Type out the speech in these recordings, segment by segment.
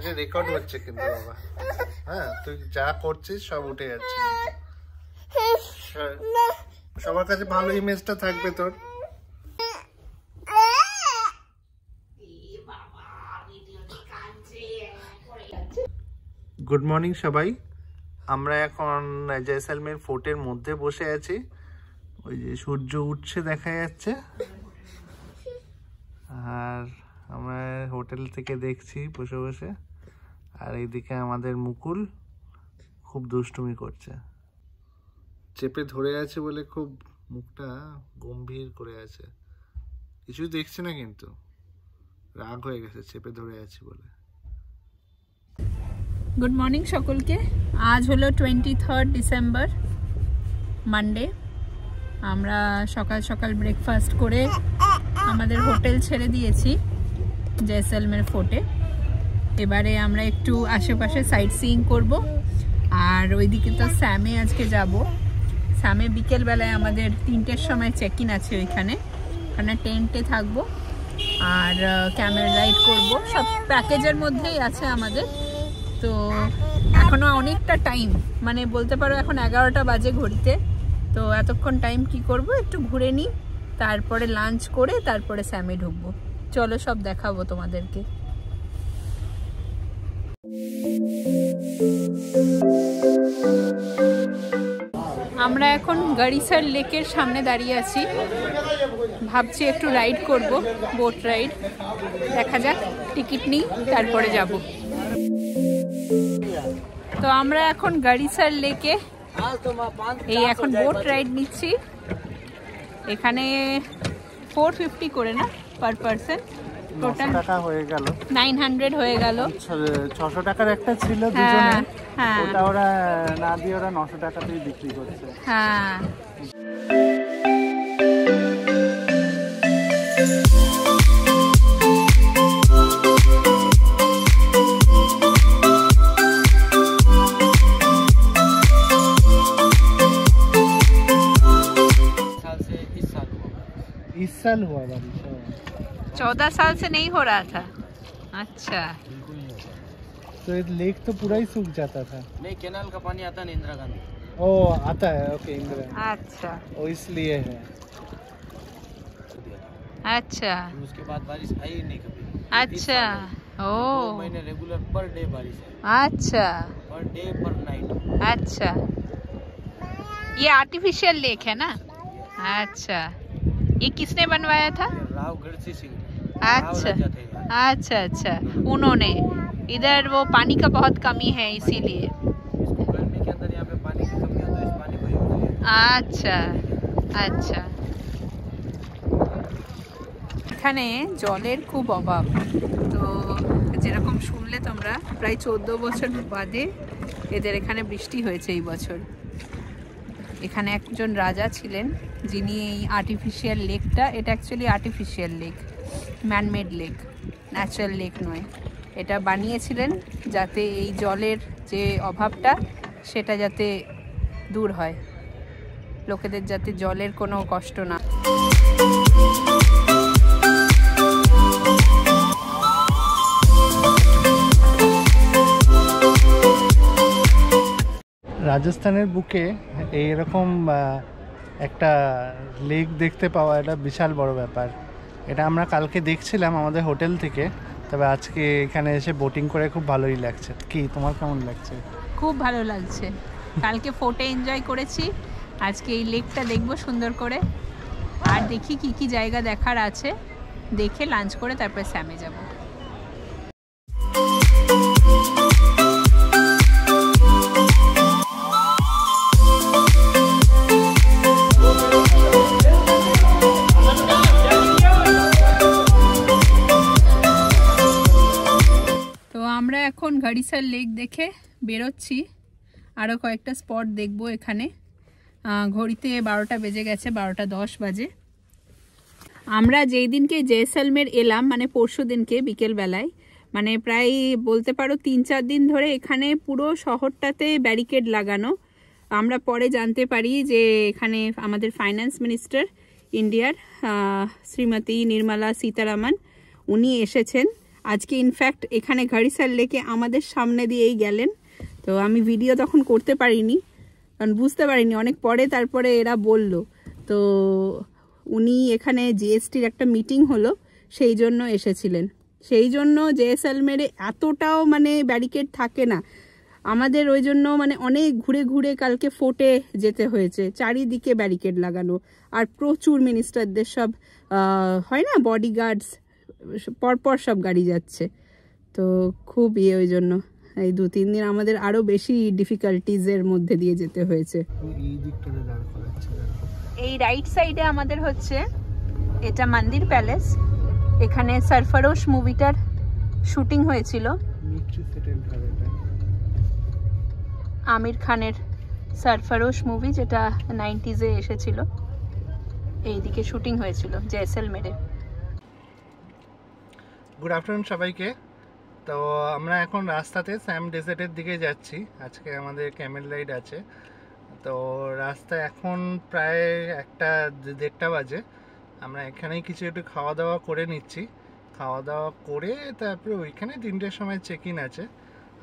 ক্যামেরাতে রেকর্ড হচ্ছে কিন্তু বাবা। হ্যাঁ, তুই যা করছিস সব উঠে যাচ্ছে। সবার কাছে ভালো ইমেজটা থাকবে তোর। গুড মর্নিং সবাই। আমরা এখন জয়সলমের ফোর্টের মধ্যে বসে আছি। ওই যে সূর্য উঠছে দেখা যাচ্ছে, আর আমরা হোটেল থেকে দেখছি বসে বসে। আর এইদিকে আমাদের মুকুল খুব দুষ্টুমি করছে, চেপে ধরে আছে বলে খুব মুখটা গম্ভীর করে আছে, কিছুই দেখছে না, কিন্তু রাগ হয়ে গেছে চেপে ধরে আছে বলে। গুড মর্নিং সকলকে। আজ হলো 23 ডিসেম্বর, মানডে। আমরা সকাল সকাল ব্রেকফাস্ট করে আমাদের হোটেল ছেড়ে দিয়েছি জয়সলমের ফোর্টে। এবারে আমরা একটু আশেপাশে সাইট সিইং করব। আর ওইদিকে তো স্যামে আজকে যাব। স্যামে বিকেলবেলায় আমাদের 3টের সময় চেক ইন আছে ওইখানে টেন্টে থাকবো আর ক্যামেরা রাইড করব। সব প্যাকেজের মধ্যেই আছে আমাদের। তো এখনো অনেকটা টাইম, মানে বলতে পারো এখন 11টা বাজে ঘড়িতে। তো এতক্ষণ টাইম কি করব, একটু ঘুরে নিই, তারপরে লাঞ্চ করে তারপরে স্যামে ঢুকবো। চলো সব দেখাবো তোমাদেরকে। আমরা এখন গড়িসার লেকের সামনে দাঁড়িয়ে আছি, ভাবছি একটু রাইড করব, বোট রাইড। দেখা যাক, টিকিট নিই তারপরে যাব। তো আমরা এখন গড়িসার লেকে এই এখন বোট রাইড নিচ্ছি। এখানে 450 করে না পার পারসন, টোটাল টাকা হয়ে গেল 900 হয়ে গেল। 600 টাকার একটা ছিল দুজনে, ওটা ওরা না দিয়ে ওরা 900 টাকাতেই বিক্রি করছে। হ্যাঁ, इस साल हुआ बारिश, 14 साल से नहीं हो रहा था। अच्छा, तो ये लेक तो पूरा ही सूख जाता था। नहीं, कैनाल का पानी आता है इंदिरा गांधी। ओ आता है, ओके, इंदिरा। अच्छा, ओ इसलिए है। अच्छा, उसके बाद बारिश आई नहीं कभी। अच्छा, ओ 2 महीने रेगुलर पर डे बारिश है। अच्छा, पर डे पर नाइट। अच्छा, ये आर्टिफिशियल लेक है ना? अच्छा, ये किसने बनवाया था? राव गढ़सी सिंह। अच्छा, अच्छा, अच्छा, उन्होंने। इधर वो पानी का बहुत कमी है इसीलिए। इसको गर्मी के अंदर यहाँ पे पानी की कमी है, तो इस पानी को यूज किया। আচ্ছা, আচ্ছা। এখানে জলের খুব অভাব। তো যেরকম শুনলে তোমরা, প্রায় 14 বছর বাদে এদের এখানে বৃষ্টি হয়েছে এই বছর। এখানে একজন রাজা ছিলেন যিনি এই আর্টিফিশিয়াল লেকটা, এটা actually artificial lake, man-made lake, natural lake নয়। এটা বানিয়েছিলেন যাতে এই জলের যে অভাবটা সেটা যাতে দূর হয়, লোকেদের যাতে জলের কোনো কষ্ট না। রাজস্থানের বুকে এইরকম একটা লেক দেখতে পাওয়া এটা বিশাল বড় ব্যাপার। এটা আমরা কালকে দেখছিলাম আমাদের হোটেল থেকে, তবে আজকে এখানে এসে বোটিং করে খুব ভালোই লাগছে। কি তোমার কেমন লাগছে? খুব ভালো লাগছে। কালকে ফোর্টে এনজয় করেছি, আজকে এই লেকটা দেখবো সুন্দর করে। আর দেখি কি কি জায়গা দেখার আছে, দেখে লাঞ্চ করে তারপরে স্যামে যাব। আমরা এখন গড়িসার লেক দেখে বেরোচ্ছি, আরও কয়েকটা স্পট দেখব এখানে। ঘড়িতে 12টা বেজে গেছে, 12:10 বাজে। আমরা যেই দিনকে জয়সলমের এলাম, মানে পরশু দিনকে বিকেলবেলায়, মানে প্রায় বলতে পারো 3-4 দিন ধরে এখানে পুরো শহরটাতে ব্যারিকেড লাগানো। আমরা পরে জানতে পারি যে এখানে আমাদের ফাইন্যান্স মিনিস্টার ইন্ডিয়ার শ্রীমতী নির্মলা সীতারামন, উনি এসেছেন আজকে ইনফ্যাক্ট এখানে ঘড়িসার লেকে আমাদের সামনে দিয়েই গেলেন। তো আমি ভিডিও তখন করতে পারিনি, কারণ বুঝতে পারিনি, অনেক পরে তারপরে এরা বলল। তো উনি এখানে জিএসটির একটা মিটিং হলো, সেই জন্য এসেছিলেন। সেই জন্য জেসলমেরে এতটাও মানে ব্যারিকেড থাকে না আমাদের, ওই জন্য মানে অনেক ঘুরে ঘুরে কালকে ফোর্টে যেতে হয়েছে, চারিদিকে ব্যারিকেড লাগানো, আর প্রচুর মিনিস্টারদের সব হয় না বডিগার্ডস, পরপর সব গাড়ি যাচ্ছে। তো খুব ওই জন্য এই 2-3 দিন আমাদের আরো বেশি ডিফিকাল্টিজের মধ্যে দিয়ে যেতে হয়েছে। এই রাইট সাইডে আমাদের হচ্ছে এটা মন্দির প্যালেস, এখানে সরফরোশ মুভিটার শুটিং হয়েছিল। আমির খানের সরফরোশ মুভি, যেটা 90s-এ এসেছিল, এইদিকে শুটিং হয়েছিল জেসলমেরে। গুড আফটারনুন সবাইকে। তো আমরা এখন রাস্তাতে স্যাম ডেজার্টের দিকে যাচ্ছি। আজকে আমাদের ক্যামেল রাইড আছে। তো রাস্তা এখন প্রায় 1-1:30 বাজে। আমরা এখানেই কিছু একটু খাওয়া দাওয়া করে নিচ্ছি। খাওয়া দাওয়া করে তারপরে ওইখানে 3টের সময় চেক ইন আছে।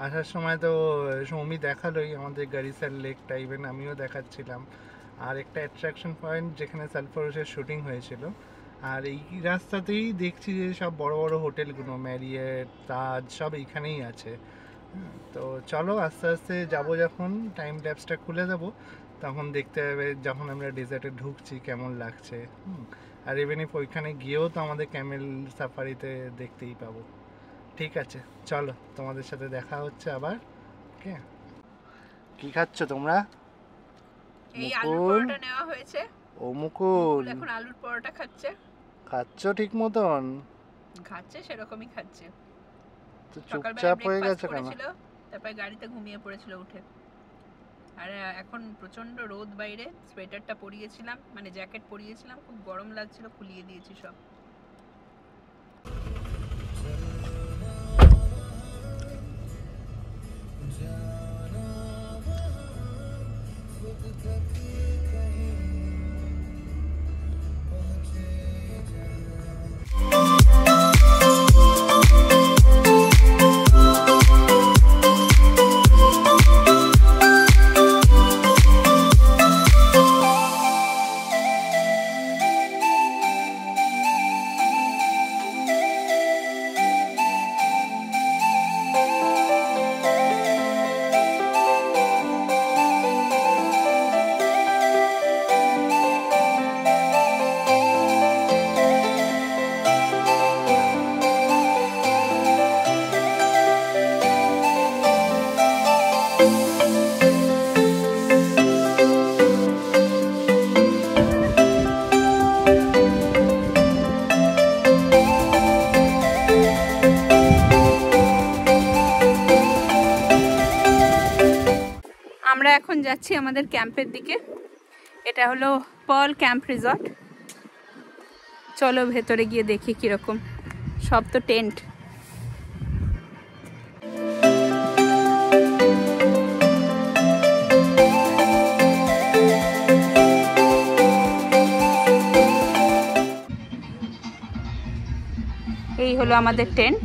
আসার সময় তো সৌমি দেখালোই আমাদের গাড়িসার লেকটা, ইভেন আমিও দেখাচ্ছিলাম। আর একটা অ্যাট্রাকশন পয়েন্ট যেখানে সারফরোশের শুটিং হয়েছিল। আর এই রাস্তাতেই দেখছি যে সব বড় বড় হোটেলগুলো, ম্যারিয়েট, তাজ, সব এইখানেই আছে। তো চলো আস্তে আস্তে যাবো, যখন টাইম ল্যাপসটা খুলে দেবো তখন দেখতে হবে যখন আমরা ডেজার্টে ঢুকছি কেমন লাগছে। আর ইভেন ইফ ওইখানে গিয়েও তো আমাদের ক্যামেল সাফারিতে দেখতেই পাবো। ঠিক আছে, চলো তোমাদের সাথে দেখা হচ্ছে আবার। ওকে, কি খাচ্ছ তোমরা? এই আলুর পরোটা নেওয়া হয়েছে। ও মুকুল এখন আলুর পরোটা খাচ্ছে। খাচ্ছ ঠিক মতন? খাচ্ছে, সেরকমই খাচ্ছে। তো চুপচাপ হয়ে গেছে কেন? তারপরে গাড়িতে ঘুমিয়ে পড়েছিল উঠে। আর এখন প্রচন্ড রোদ বাইরে, সোয়েটারটা পরিয়েছিলাম, মানে জ্যাকেট পরিয়েছিলাম, খুব গরম লাগছিল, খুলিয়ে দিয়েছি সব। আমরা এখন যাচ্ছি আমাদের ক্যাম্পের দিকে। এটা হলো পার্ল ক্যাম্প রিসর্ট। চলো ভেতরে গিয়ে দেখি কিরকম। সব তো টেন্ট। এই হলো আমাদের টেন্ট।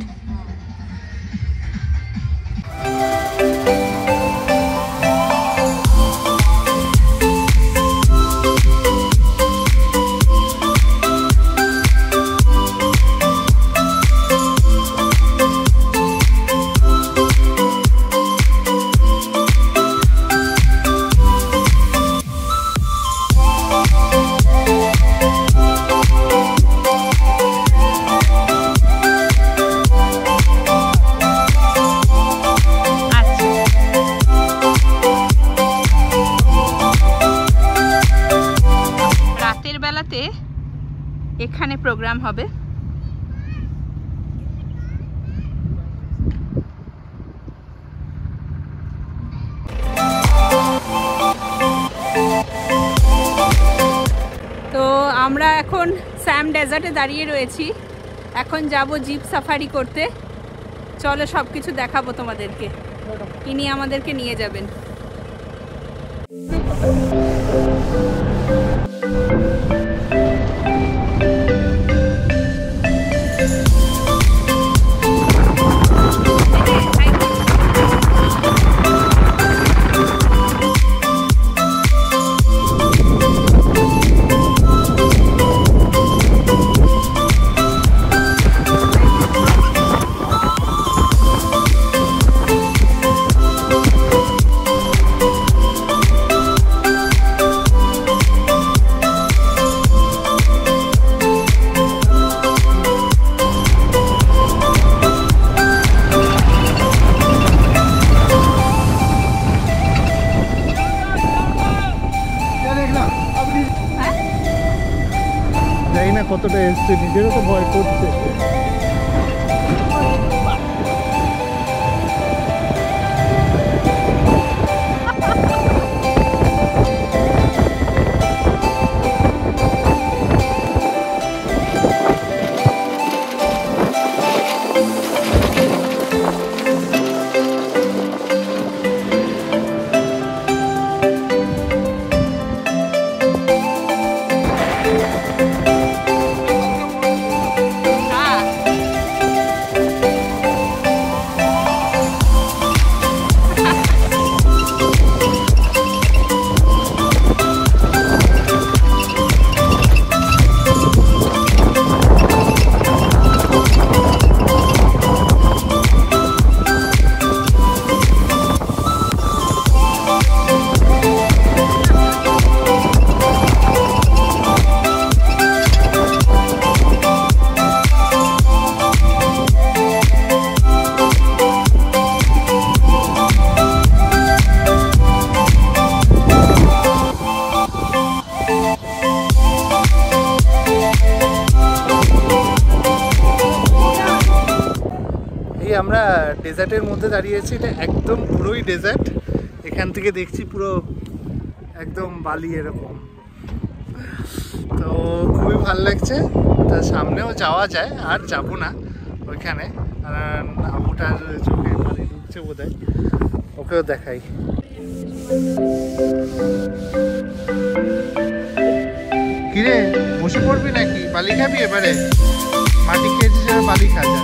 এখানে প্রোগ্রাম হবে। তো আমরা এখন স্যাম ডেজার্টে দাঁড়িয়ে রয়েছি। এখন যাব জিপ সাফারি করতে। চলো সব কিছু দেখাবো তোমাদেরকে। ইনি আমাদেরকে নিয়ে যাবেন। কতটা এসছে, নিজেরও তো ভয় করছে। আমরা ডেজার্টের মধ্যে দাঁড়িয়েছি, এটা একদম পুরোই ডেজার্ট। এখান থেকে দেখছি পুরো একদম বালি এরকম, তো খুবই ভালো লাগছে। তার সামনেও যাওয়া যায়, আর যাবো না ওইখানে, কারণ আবুটার চোখে পানি ঢুকছে বোধ হয়, ওকেও দেখাই। কিরে বসে পড়বি নাকি, বালি খাবি এবারে? মাটি খেয়েছিস, বালি খা যা।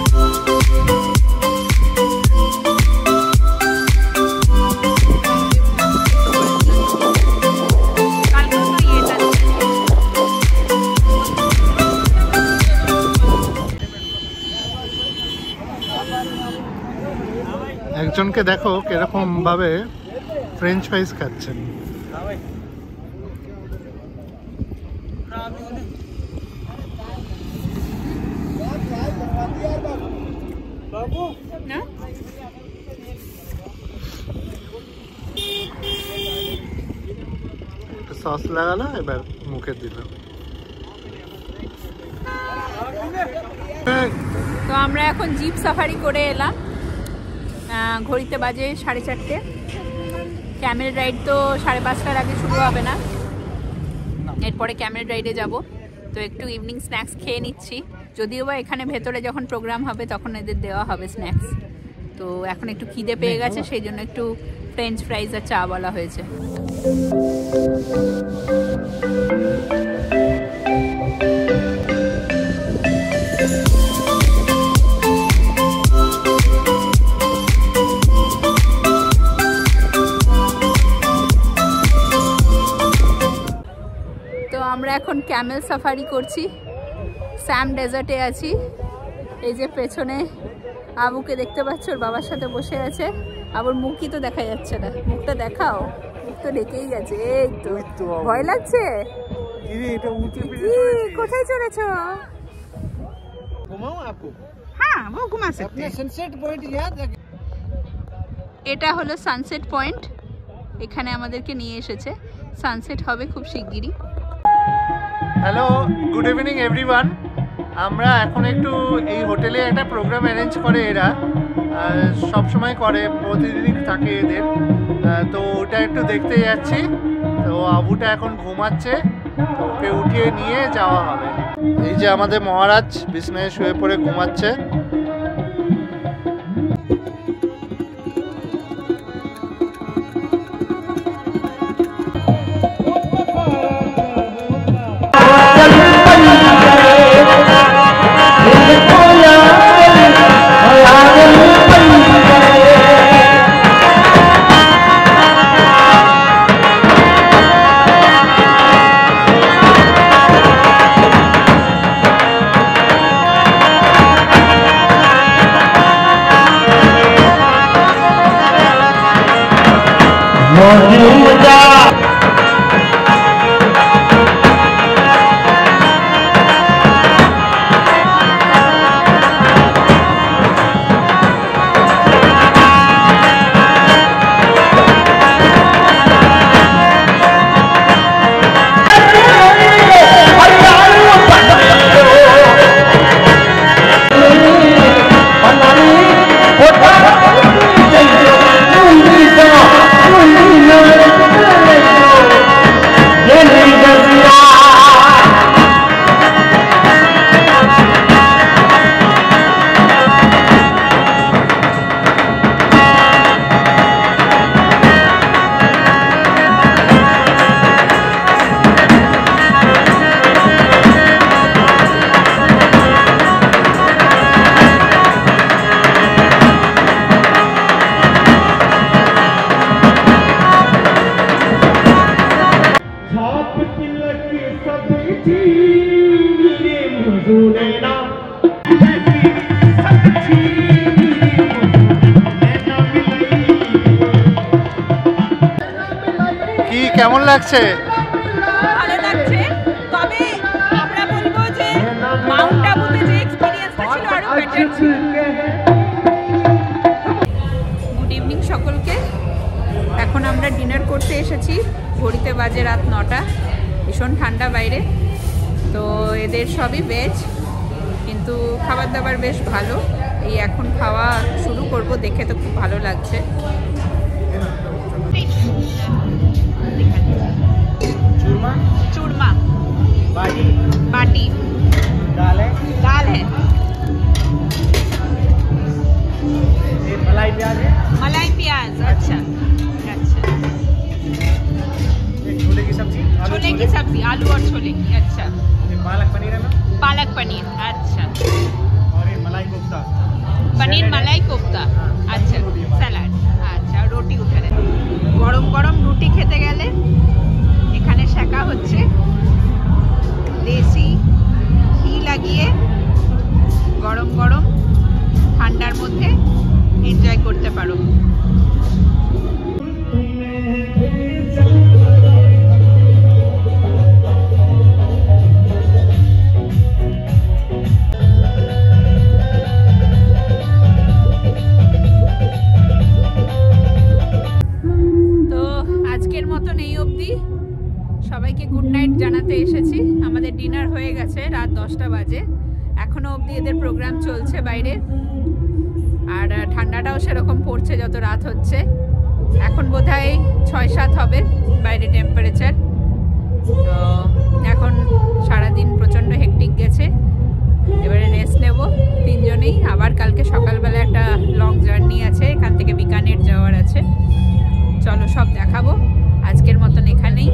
একজনকে দেখো কিরকম ভাবে ফ্রেঞ্চ ফ্রাইজ খাচ্ছেন। সস লাগালো, এবার মুখে দিল। তো আমরা এখন জিপ সাফারি করে এলাম, ঘড়িতে বাজে 4:30। ক্যামেল রাইড তো 5:30টার আগে শুরু হবে না, এরপরে ক্যামেল রাইডে যাব। তো একটু ইভিনিং স্ন্যাক্স খেয়ে নিচ্ছি, যদিও বা এখানে ভেতরে যখন প্রোগ্রাম হবে তখন এদের দেওয়া হবে স্ন্যাক্স। তো এখন একটু খিদে পেয়ে গেছে, সেই জন্য একটু ফ্রেঞ্চ ফ্রাইজ আর চা বলা হয়েছে। আমরা এখন ক্যামেল সাফারি করছি, স্যাম ডেজার্টে আছি। এই যে পেছনে আবুকে দেখতে পাচ্ছ, ওর বাবার সাথে বসে আছে। আবুর মুখই তো দেখা যাচ্ছে না, মুখটা দেখাও, মুখ তো ঢেকেই গেছে। এই তো ভয় লাগছে। কোথায় চলেছ? হ্যাঁ, ও ঘুমা सकते हैं। सनसेट पॉइंट याद है? এটা হলো সানসেট পয়েন্ট, এখানে আমাদেরকে নিয়ে এসেছে। সানসেট হবে খুব শিগগিরই। Hello, good evening everyone. আমরা এখন একটু এই হোটেলে একটা প্রোগ্রাম অ্যারেঞ্জ করে এরা, সব সময় করে, প্রতিদিনই থাকে এদের। তো ওটা একটু দেখতে যাচ্ছি। তো আবুটা এখন ঘুমাচ্ছে, তো ওকে উঠিয়ে নিয়ে যাওয়া হবে। এই যে আমাদের মহারাজ বিছনায় শুয়ে পড়ে ঘুমাচ্ছে। কেমন লাগছে? ভালো লাগছে, তবে আমরা বলবো যে মাউন্ট আবুতে যে এক্সপেরিয়েন্সটা ছিল আরো বেটার ছিল। গুড ইভিনিং সকলকে। এখন আমরা ডিনার করতে এসেছি, ঘড়িতে বাজে রাত 9টা। ভীষণ ঠান্ডা বাইরে, তো এদের সবই ভেজ, কিন্তু খাবার দাবার বেশ ভালো। এই এখন খাওয়া শুরু করব, দেখে তো খুব ভালো লাগছে। चूरमा, बाटी, दाल है, मलाई प्याज। अच्छा, छोले की सब्जी, आलू और छोले की। अच्छा, पालक पनीर। अच्छा, और ये मलाई कोफ्ता, पनीर मलाई कोफ्ता। अच्छा, স্যালাড। আচ্ছা, রুটি উঠে দেন। গরম গরম রুটি খেতে গেলে এখানে শেখা হচ্ছে, দেশি ঘি লাগিয়ে গরম গরম ঠান্ডার মধ্যে এনজয় করতে পারো। সবাইকে গুড নাইট জানাতে এসেছি। আমাদের ডিনার হয়ে গেছে, রাত 10টা বাজে। এখনো অবধি এদের প্রোগ্রাম চলছে বাইরে, আর ঠান্ডাটাও সেরকম পড়ছে যত রাত হচ্ছে। এখন বোধহয় 6-7 হবে বাইরে টেম্পারেচার। তো এখন সারাদিন প্রচণ্ড হেকটিক গেছে, এবারে রেস্ট নেব তিনজনেই। আবার কালকে সকালবেলা একটা লং জার্নি আছে, এখান থেকে বিকানের যাওয়ার আছে। চলো সব দেখাবো। আজকের মতন এখানেই।